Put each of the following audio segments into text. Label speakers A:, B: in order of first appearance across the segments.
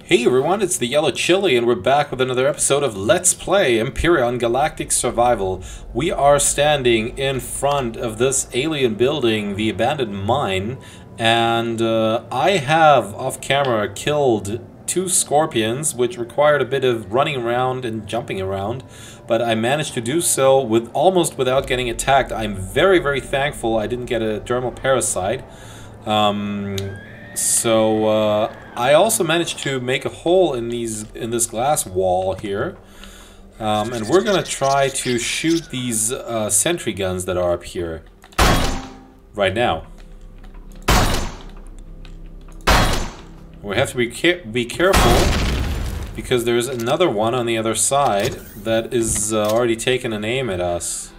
A: Hey everyone, it's the Yellow Chili, and we're back with another episode of Let's Play Empyrion Galactic Survival. We are standing in front of this alien building, the abandoned mine, and I have, off camera, killed 2 scorpions, which required a bit of running around and jumping around, but I managed to do so with almost without getting attacked. I'm very, very thankful I didn't get a dermal parasite. I also managed to make a hole in this glass wall here, and we're gonna try to shoot these sentry guns that are up here right now. We have to be careful because there's another one on the other side that is already taking an aim at us.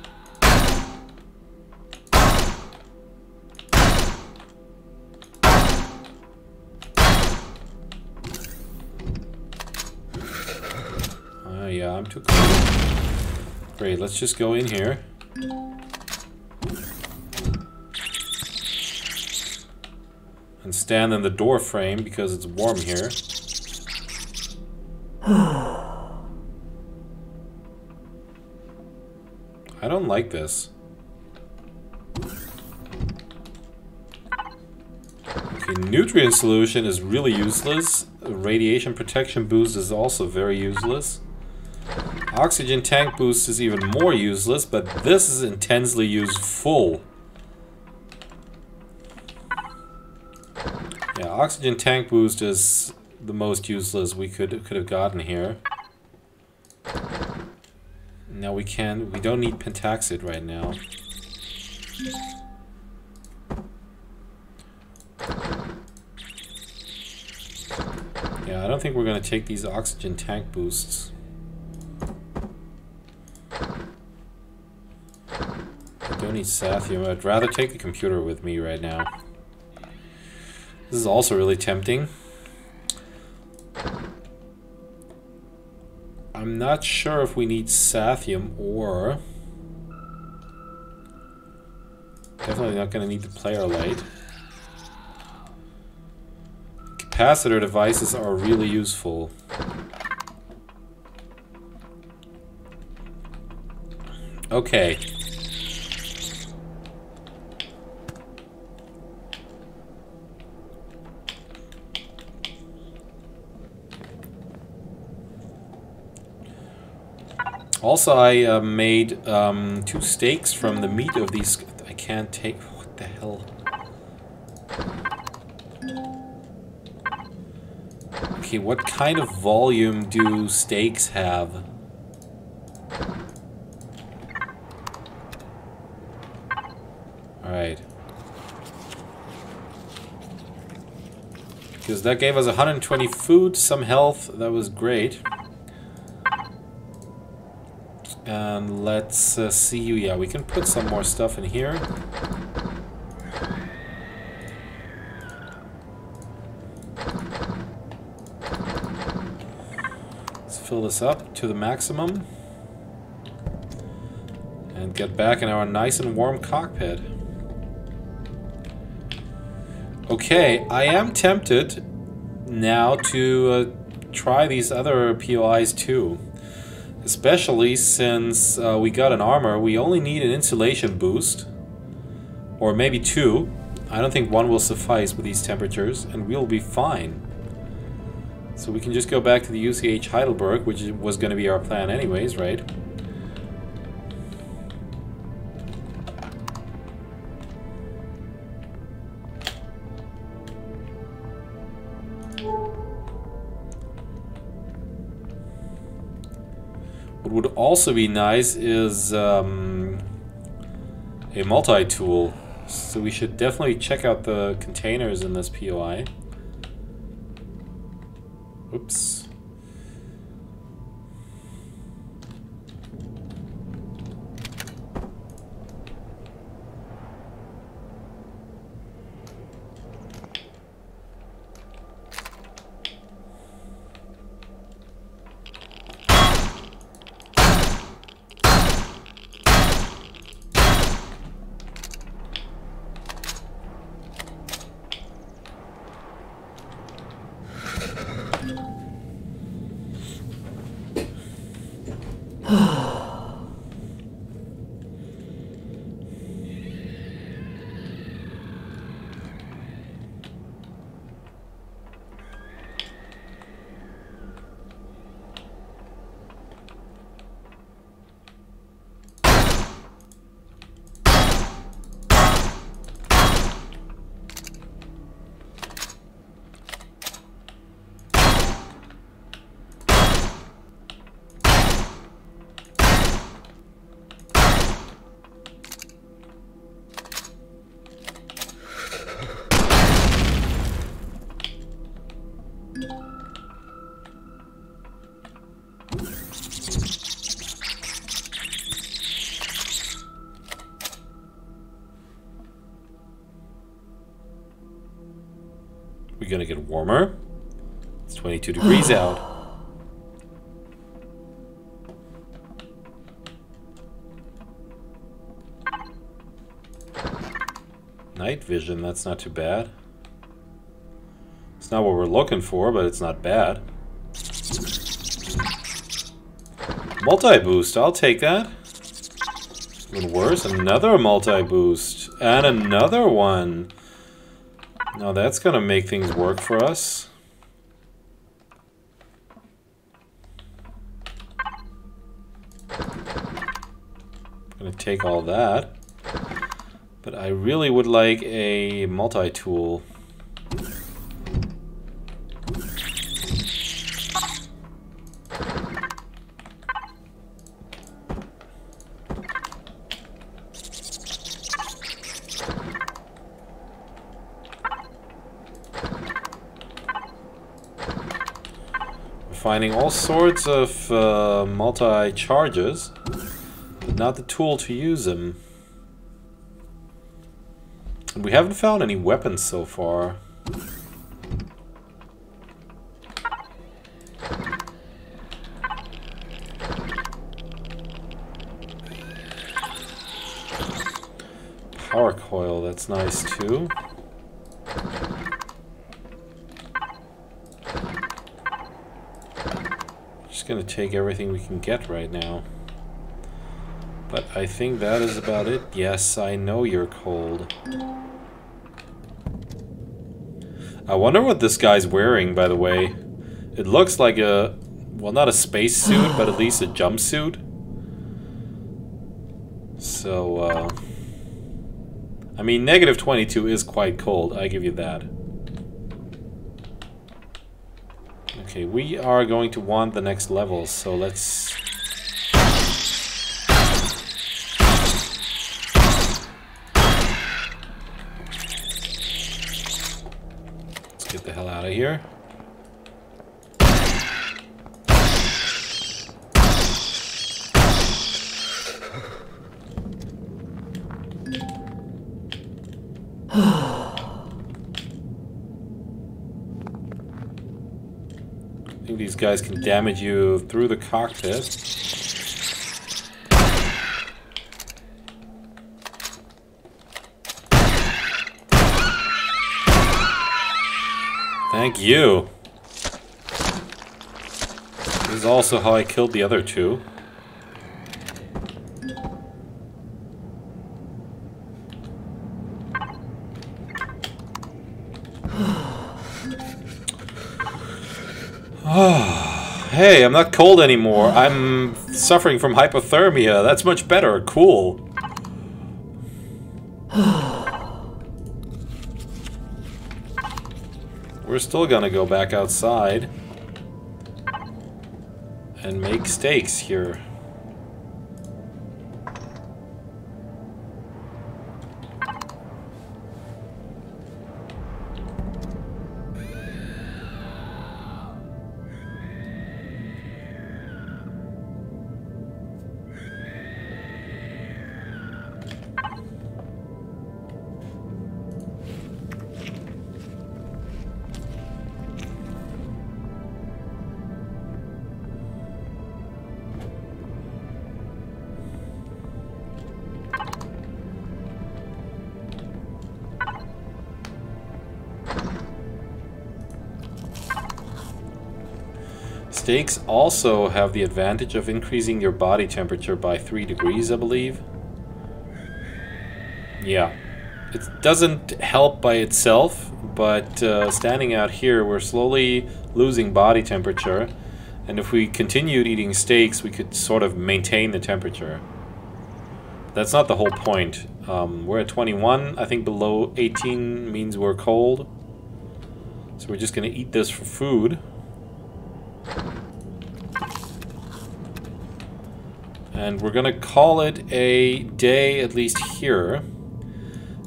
A: Yeah, I'm too close. Great, let's just go in here. And stand in the door frame because it's warm here. I don't like this. Okay, nutrient solution is really useless. Radiation protection boost is also very useless. Oxygen tank boost is even more useless, but this is intensely useful. Yeah, oxygen tank boost is the most useless we could have gotten here. Now we don't need pentaxid right now. Yeah, I don't think we're gonna take these oxygen tank boosts. Don't need Sathium. I'd rather take the computer with me right now. This is also really tempting. I'm not sure if we need Sathium or... Definitely not going to need the player light. Capacitor devices are really useful. Okay. Also, I made 2 steaks from the meat of these. I can't take. What the hell? Okay, what kind of volume do steaks have? Alright. Because that gave us 120 food, some health. That was great. And let's see. Yeah, we can put some more stuff in here. Let's fill this up to the maximum. And get back in our nice and warm cockpit. Okay, I am tempted now to try these other POIs too. Especially since we got an armor, we only need an insulation boost. Or maybe 2. I don't think 1 will suffice with these temperatures, and we'll be fine. So we can just go back to the UCH Heidelberg, which was going to be our plan anyways, right? What would also be nice is a multi-tool. So we should definitely check out the containers in this POI. Oops. We're gonna get warmer. It's 22 degrees out. Night vision, that's not too bad. It's not what we're looking for, but it's not bad. Multi-boost, I'll take that. Even worse, another multi-boost. And another one. Now that's gonna make things work for us. Gonna take all that. But I really would like a multi-tool. Finding all sorts of multi-charges, but not the tool to use them. And we haven't found any weapons so far. Power coil, that's nice too. Gonna take everything we can get right now. But I think that is about it. Yes, I know you're cold. I wonder what this guy's wearing, by the way. It looks like a... well, not a spacesuit, but at least a jumpsuit. So, I mean, negative 22 is quite cold, I give you that. Okay, we are going to want the next level, so let's... let's get the hell out of here. I think these guys can damage you through the cockpit. Thank you. This is also how I killed the other two. Hey, I'm not cold anymore. I'm suffering from hypothermia. That's much better. Cool. We're still gonna go back outside and make steaks here. Steaks also have the advantage of increasing your body temperature by 3 degrees, I believe. Yeah. It doesn't help by itself, but standing out here, we're slowly losing body temperature. And if we continued eating steaks, we could sort of maintain the temperature. That's not the whole point. We're at 21. I think below 18 means we're cold. So we're just going to eat this for food. And we're gonna call it a day, at least here,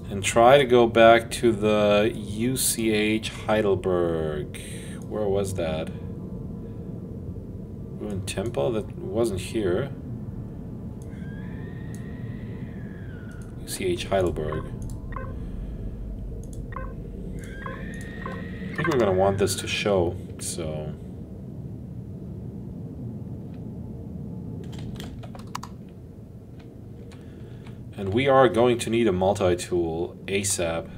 A: and try to go back to the UCH Heidelberg. Where was that? Ruined Temple? That wasn't here. UCH Heidelberg. I think we're going to want this to show, so... And we are going to need a multi-tool ASAP.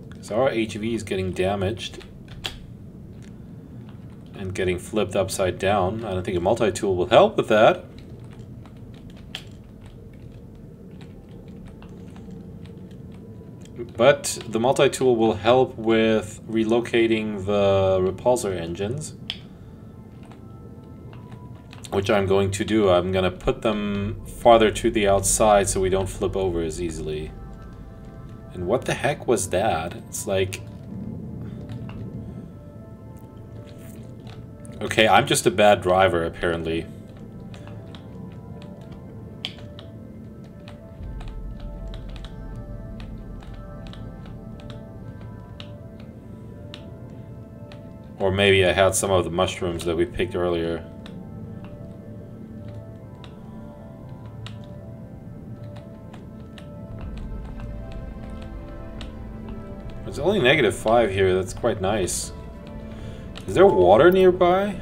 A: Because our HV is getting damaged. And getting flipped upside down. I don't think a multi-tool will help with that. But the multi-tool will help with relocating the repulsor engines. Which I'm going to do. I'm going to put them farther to the outside so we don't flip over as easily. And what the heck was that? It's like... Okay, I'm just a bad driver, apparently. Or maybe I had some of the mushrooms that we picked earlier. It's only -5 here, that's quite nice. Is there water nearby?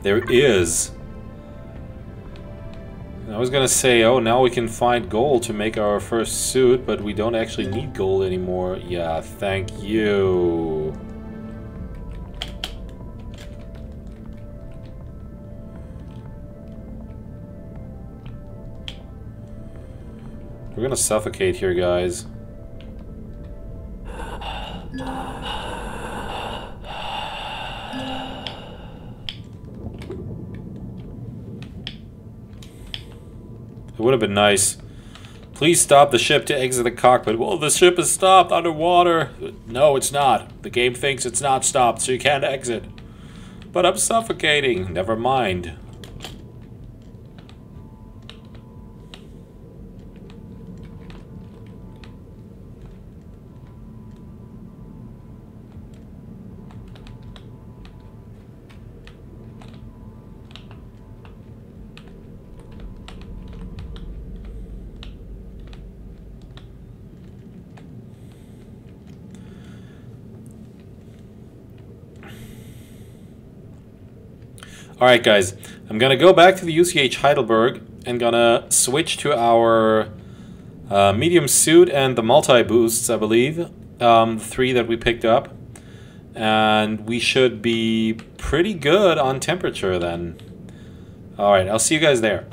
A: There is. I was gonna say, oh, now we can find gold to make our first suit, but we don't actually need gold anymore. Yeah, thank you. We're gonna suffocate here, guys. It would have been nice. Please stop the ship to exit the cockpit. Well, the ship is stopped underwater. No, it's not. The game thinks it's not stopped, so you can't exit. But I'm suffocating. Never mind. Alright guys, I'm gonna go back to the UCH Heidelberg and gonna switch to our medium suit and the multi-boosts, I believe. The 3 that we picked up. And we should be pretty good on temperature then. Alright, I'll see you guys there.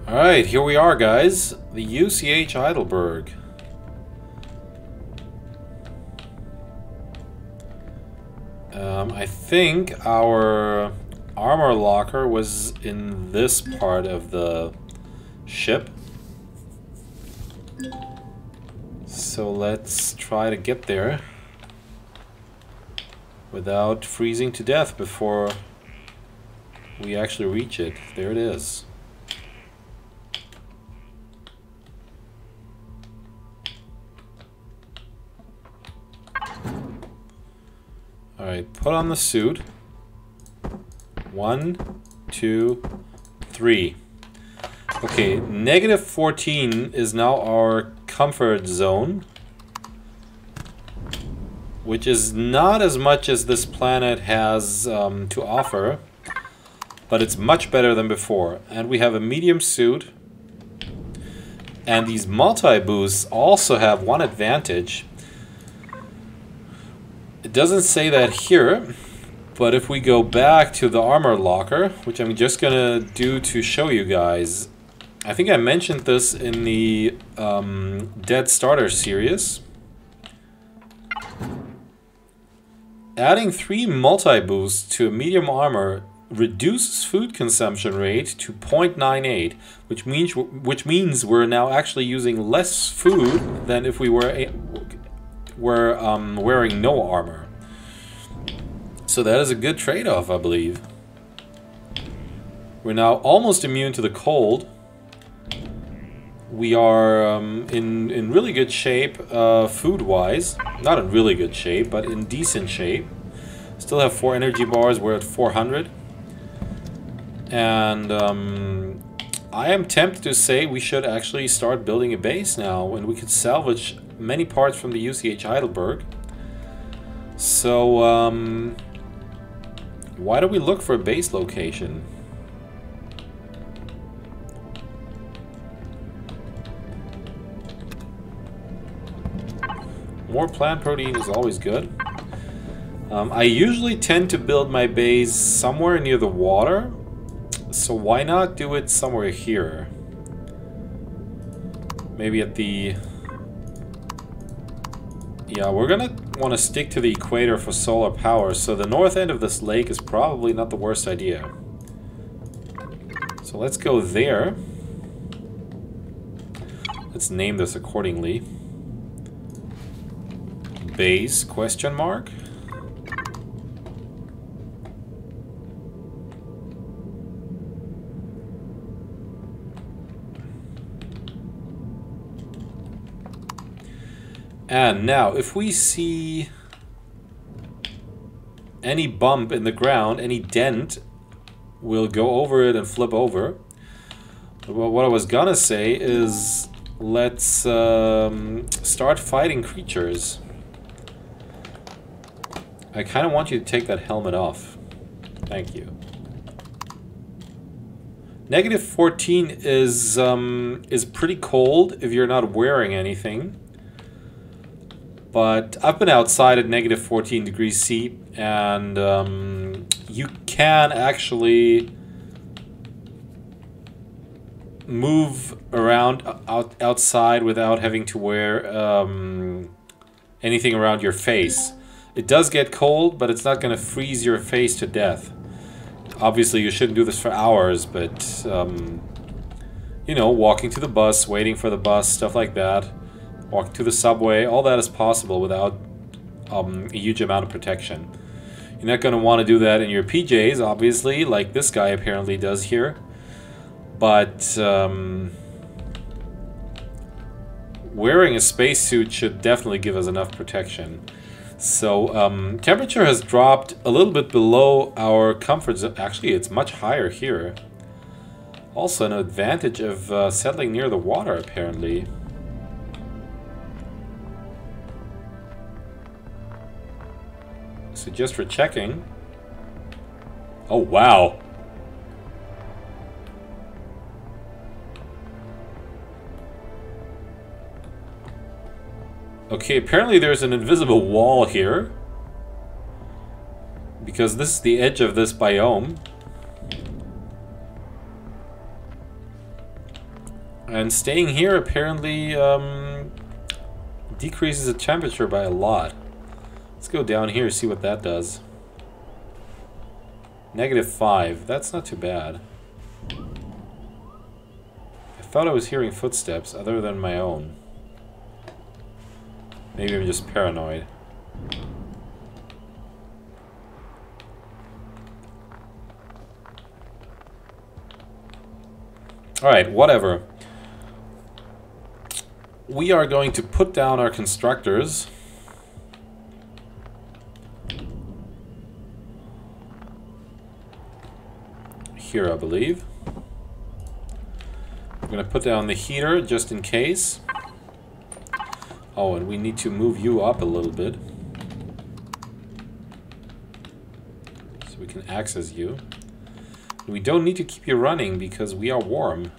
A: Alright, here we are guys. The UCH Heidelberg. I think our armor locker was in this part of the ship. So let's try to get there without freezing to death before we actually reach it. There it is. Alright, put on the suit. 1, 2, 3. Okay, -14 is now our comfort zone. Which is not as much as this planet has to offer. But it's much better than before. And we have a medium suit. And these multi-boosts also have one advantage. It doesn't say that here. But if we go back to the armor locker, which I'm just gonna do to show you guys, I think I mentioned this in the Dead Starter series. Adding 3 multi-boosts to a medium armor reduces food consumption rate to 0.98, which means we're now actually using less food than if we were wearing no armor. So that is a good trade-off, I believe. We're now almost immune to the cold. We are in really good shape food-wise. Not in really good shape, but in decent shape. Still have 4 energy bars, we're at 400. And I am tempted to say we should actually start building a base now, and we could salvage many parts from the UCH Heidelberg. So, why do we look for a base location? More plant protein is always good. I usually tend to build my base somewhere near the water, so why not do it somewhere here? Maybe at the... Yeah, we're gonna want to stick to the equator for solar power, so the north end of this lake is probably not the worst idea. So let's go there. Let's name this accordingly. Base, question mark? And now, if we see any bump in the ground, any dent, we'll go over it and flip over. Well, what I was gonna say is, let's start fighting creatures. I kind of want you to take that helmet off. Thank you. Negative 14 is pretty cold if you're not wearing anything. But I've been outside at negative 14 degrees C, and you can actually move around outside without having to wear anything around your face. It does get cold, but it's not going to freeze your face to death. Obviously, you shouldn't do this for hours, but, you know, walking to the bus, waiting for the bus, stuff like that. Walking to the subway, all that is possible without a huge amount of protection. You're not going to want to do that in your PJs, obviously, like this guy apparently does here. But wearing a spacesuit should definitely give us enough protection. So, temperature has dropped a little bit below our comfort zone. Actually, it's much higher here. Also, an advantage of settling near the water, apparently. So, just for checking. Oh, wow. Okay, apparently there's an invisible wall here. Because this is the edge of this biome. And staying here apparently decreases the temperature by a lot. Let's go down here and see what that does. -5. That's not too bad. I thought I was hearing footsteps other than my own. Maybe I'm just paranoid. Alright, whatever. We are going to put down our constructors. Here, I believe. We're going to put down the heater just in case. Oh, and we need to move you up a little bit. So we can access you. We don't need to keep you running because we are warm.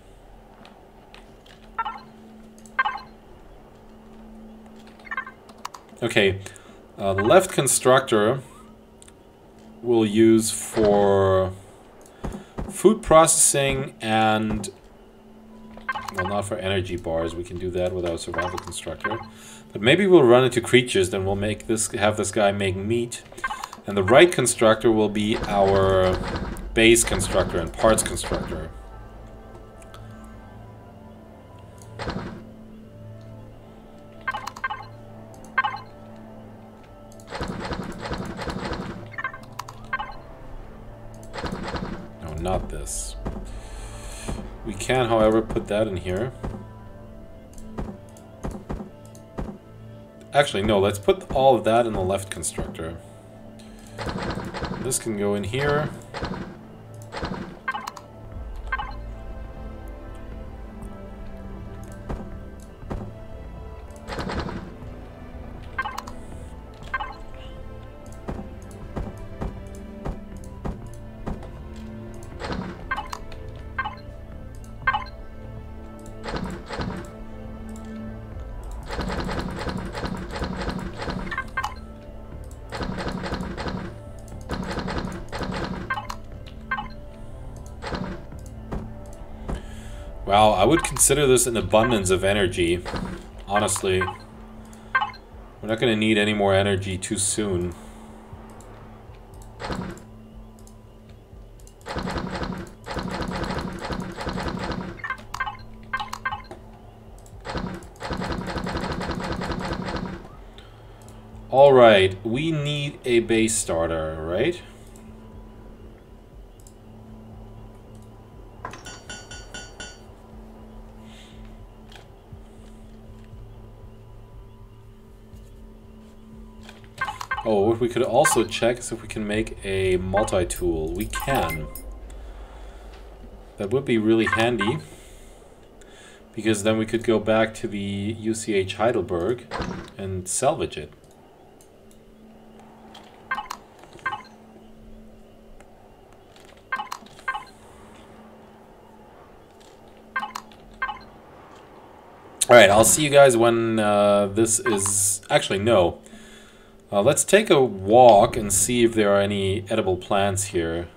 A: Okay, the left constructor we'll use for food processing and... well, not for energy bars. We can do that with our survival constructor. But maybe we'll run into creatures, then we'll make this, have this guy make meat. And the right constructor will be our base constructor and parts constructor. No, not this. We can, however, put that in here. Actually, no, let's put all of that in the left constructor. This can go in here. Wow, I would consider this an abundance of energy. Honestly. We're not going to need any more energy too soon. Alright, we need a base starter, right? Oh, what we could also check is if we can make a multi-tool. We can. That would be really handy, because then we could go back to the UCH Heidelberg and salvage it. Alright, I'll see you guys when this is... Actually, no. Let's take a walk and see if there are any edible plants here.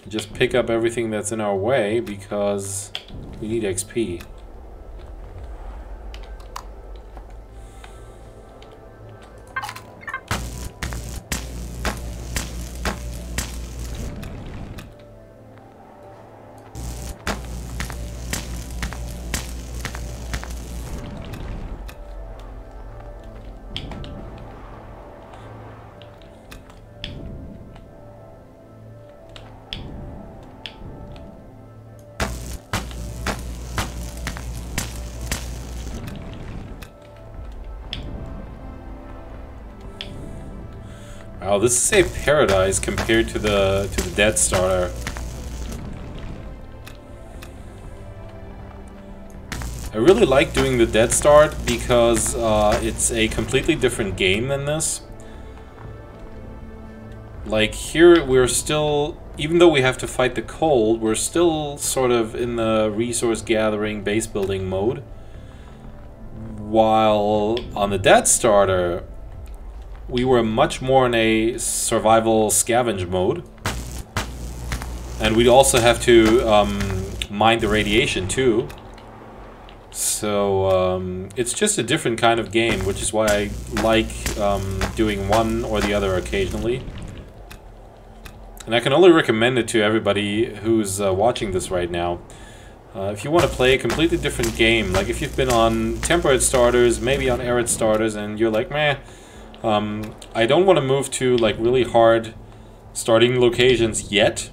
A: Just pick up everything that's in our way because we need XP. Wow, this is a paradise compared to the Death Starter. I really like doing the Dead Start because it's a completely different game than this. Like here we're still, even though we have to fight the cold, we're still sort of in the resource gathering, base building mode. While on the Death Starter, we were much more in a survival scavenge mode. And we'd also have to mine the radiation too. So it's just a different kind of game, which is why I like doing one or the other occasionally. And I can only recommend it to everybody who's watching this right now. If you want to play a completely different game, like if you've been on temperate starters, maybe on arid starters, and you're like, meh, I don't want to move to like really hard starting locations yet.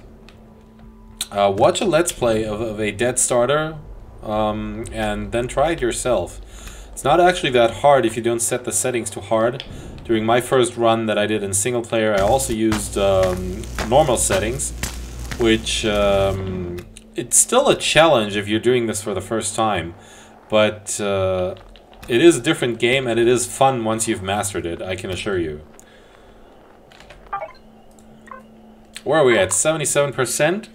A: Watch a Let's Play of a Dead Starter and then try it yourself. It's not actually that hard if you don't set the settings to hard. During my first run that I did in single player, I also used normal settings, which it's still a challenge if you're doing this for the first time, but it is a different game, and it is fun once you've mastered it, I can assure you. Where are we at? 77%?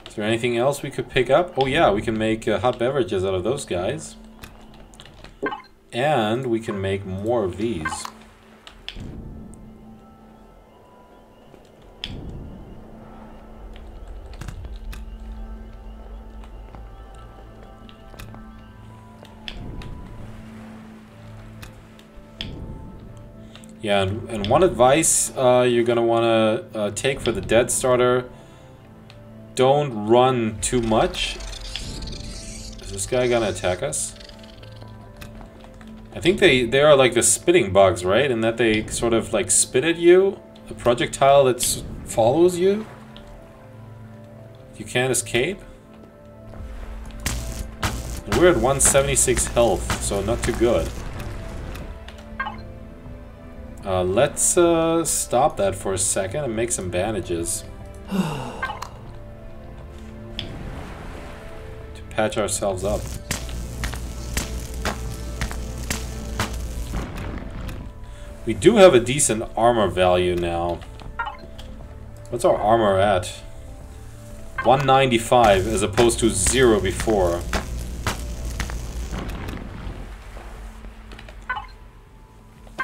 A: Is there anything else we could pick up? Oh yeah, we can make hot beverages out of those guys. And we can make more of these. Yeah, and one advice you're gonna wanna take for the Dead Starter: don't run too much. Is this guy gonna attack us? I think they are like the spitting bugs, right? And that they sort of like spit at you, a projectile that follows you. You can't escape. And we're at 176 health, so not too good. Let's stop that for a second and make some bandages. To patch ourselves up. We do have a decent armor value now. What's our armor at? 195 as opposed to 0 before.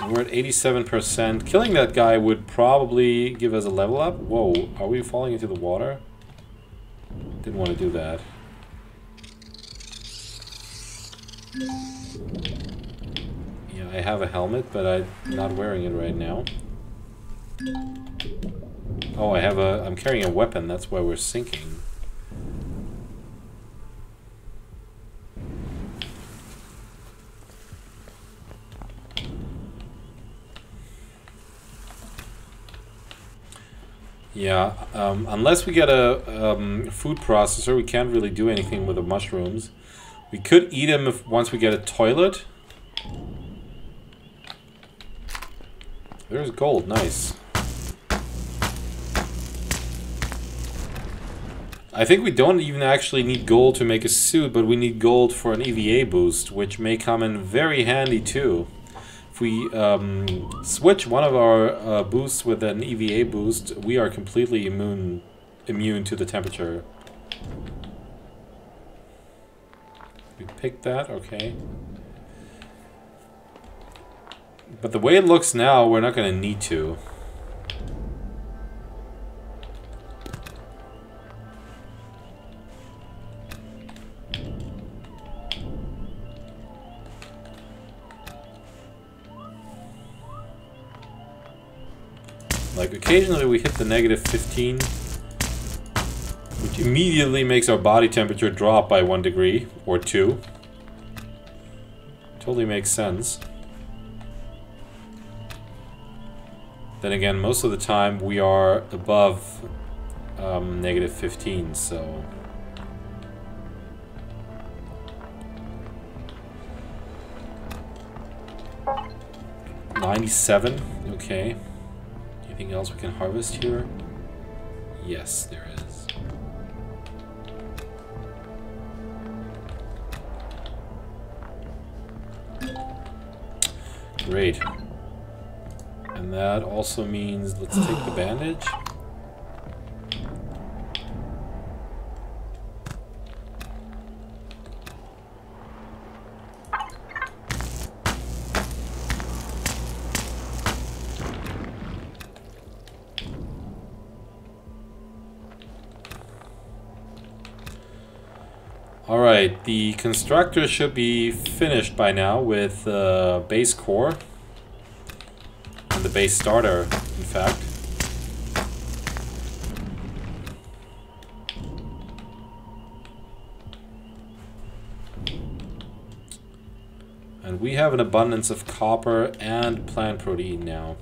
A: We're at 87%. Killing that guy would probably give us a level up. Whoa, are we falling into the water? Didn't want to do that. Yeah, I have a helmet, but I'm not wearing it right now. Oh, I'm carrying a weapon, that's why we're sinking. Yeah, unless we get a food processor, we can't really do anything with the mushrooms. We could eat them once we get a toilet. There's gold, nice. I think we don't even actually need gold to make a suit, but we need gold for an EVA boost, which may come in very handy too. If we switch one of our boosts with an EVA boost, we are completely immune to the temperature. We picked that, okay. But the way it looks now, we're not going to need to. Like, occasionally we hit the -15, which immediately makes our body temperature drop by 1 degree, or 2. Totally makes sense. Then again, most of the time we are above -15, so... $97, okay. Anything else we can harvest here? Yes, there is. Great. And that also means let's take the bandage. Alright, the constructor should be finished by now with the base core. And the base starter, in fact. And we have an abundance of copper and plant protein now.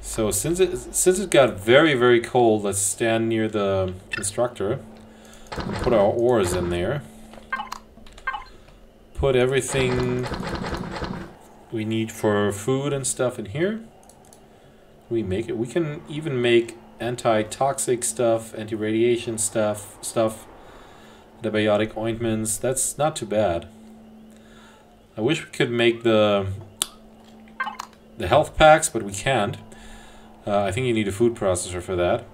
A: So since it got very, very cold, let's stand near the constructor. And put our ores in there. Put everything we need for food and stuff in here. We make it. We can even make anti-toxic stuff, anti-radiation stuff, antibiotic ointments. That's not too bad. I wish we could make the health packs, but we can't. I think you need a food processor for that.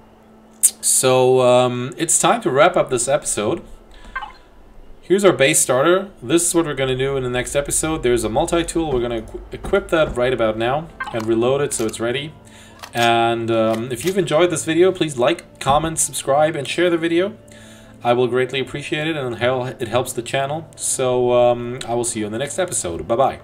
A: So it's time to wrap up this episode. Here's our base starter. This is what we're going to do in the next episode. There's a multi-tool. We're going to equip that right about now and reload it so it's ready. And if you've enjoyed this video, please like, comment, subscribe, and share the video. I will greatly appreciate it, and it helps the channel. So I will see you in the next episode. Bye-bye.